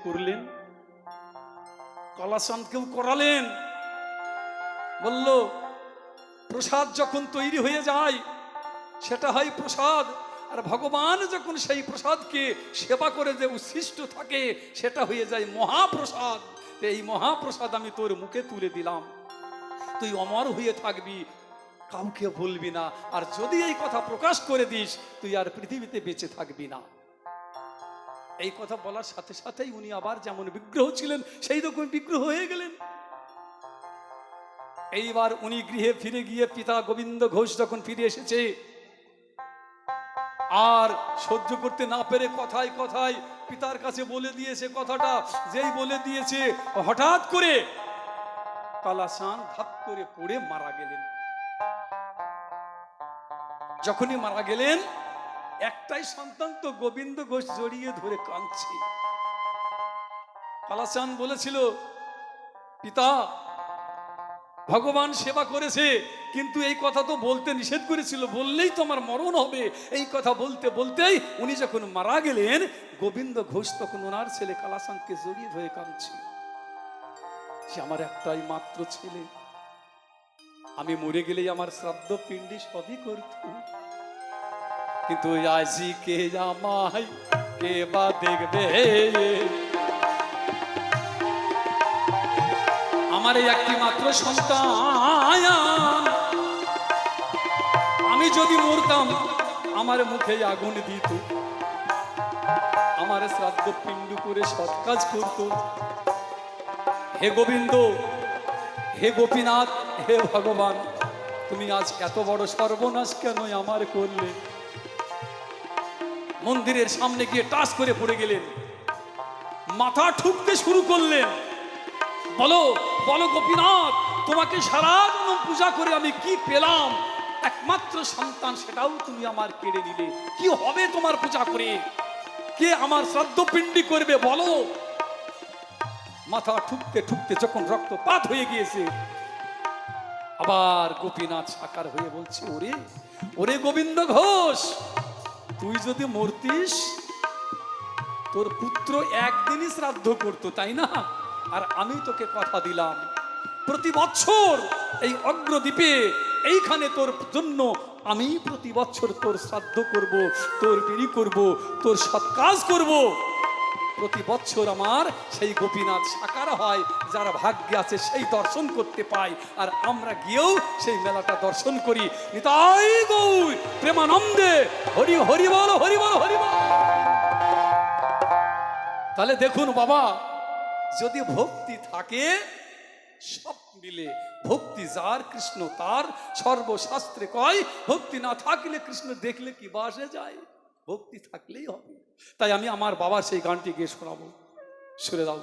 করলেন, কালাচাঁদকেও করালেন। বলল প্রসাদ যখন তৈরি হয়ে যায় সেটা হয় প্রসাদ, আর ভগবান যখন সেই প্রসাদকে সেবা করে যে উচ্ছিষ্ট থাকে সেটা হয়ে যায় মহাপ্রসাদ। এই মহাপ্রসাদ আমি তোর মুখে তুলে দিলাম, তুই অমর হয়ে থাকবি, কাউকে বলবি না, আর যদি এই কথা প্রকাশ করে দিস তুই আর পৃথিবীতে বেঁচে থাকবি না। এই কথা বলার সাথে সাথেই উনি আবার যেমন বিগ্রহ ছিলেন সেই রকম বিগ্রহ হয়ে গেলেন। এইবার উনি গৃহে ফিরে গিয়ে পিতা গোবিন্দ ঘোষ যখন ফিরে এসেছে, আর সহ্য করতে না পেরে কথায় কথায় পিতার কাছে বলে দিয়েছে কথাটা। যেই বলে দিয়েছে হঠাৎ করে কালাচাঁদ ধাপ করে পড়ে মারা গেলেন। যখনই মারা গেলেন, একটাই সন্তান তো গোবিন্দ ঘোষ জড়িয়ে ধরে কাঁদছে। কালাচাঁদ বলেছিল, পিতা ভগবান সেবা করেছে, কিন্তু এই কথা তো বলতে নিষেধ করেছিল, বললেই তো আমার মরণ হবে। এই কথা বলতে বলতেই উনি যখন মারা গেলেন, গোবিন্দ ঘোষ তখন ওনার ছেলে কালাচাঁদকে জড়িয়ে ধরে কাঁদছে, সে আমার একটাই মাত্র ছেলে, আমি মরে গেলেই আমার শ্রাদ্ধ পিণ্ডি সবই করত, কিন্তু আজি কে আমায় কে বা দেখবে, আমার এই একটি মাত্র সন্তান, আমি যদি মরতাম আমার মুখে আগুন দিত, আমার শ্রাদ্ধ পিণ্ড করে সৎ কাজ করত। হে গোবিন্দ, হে গোপীনাথ, হে ভগবান, তুমি আজ এত বড় সর্বনাশ কেন আমার করলে? মন্দিরের সামনে গিয়ে টাস করে পড়ে গেলেন, মাথা ঠুকতে শুরু করলেন। বলো বলো গোপীনাথ, তোমাকে সারা জন্ম পূজা করে আমি কি পেলাম? একমাত্র সন্তান, সেটাও তুমি আমার কেড়ে নিলে, কি হবে তোমার পূজা করে? কে আমার শ্রাদ্ধ পিণ্ডি করবে বলো? মাথা ঠুকতে ঠুকতে যখন রক্তপাত হয়ে গিয়েছে, আবার গোপীনাথ সাকার হয়ে বলছে, ওরে ওরে গোবিন্দ ঘোষ, তুই যদি মরতিস তোর পুত্র একদিনই শ্রাদ্ধ করতো, তাই না? আর আমি তোকে কথা দিলাম প্রতি বছর এই অগ্রদ্বীপে এইখানে তোর জন্য আমি প্রতি বছর তোর শ্রাদ্ধ করব, তোর বিড়ি করব, তোর সৎকাজ করব। প্রতি বছর আমার সেই গোপীনাথ সাকার হয়, যারা ভাগ্যে আছে সেই দর্শন করতে পায়, আর আমরা গিয়েও সেই মেলাটা দর্শন করি। নিতাই গৌর প্রেমানন্দে হরি হরি বল, হরি বল, হরি বল। তাহলে দেখুন বাবা, যদি ভক্তি থাকে সব মিলে, ভক্তি যার কৃষ্ণ তার, সর্বশাস্ত্রে কয় ভক্তি না থাকলে কৃষ্ণ দেখলে কি বাসে যায়, ভক্তি থাকলেই হবে। তাই আমি আমার বাবার সেই গানটি গিয়ে শোনাবো, শুনে দাও।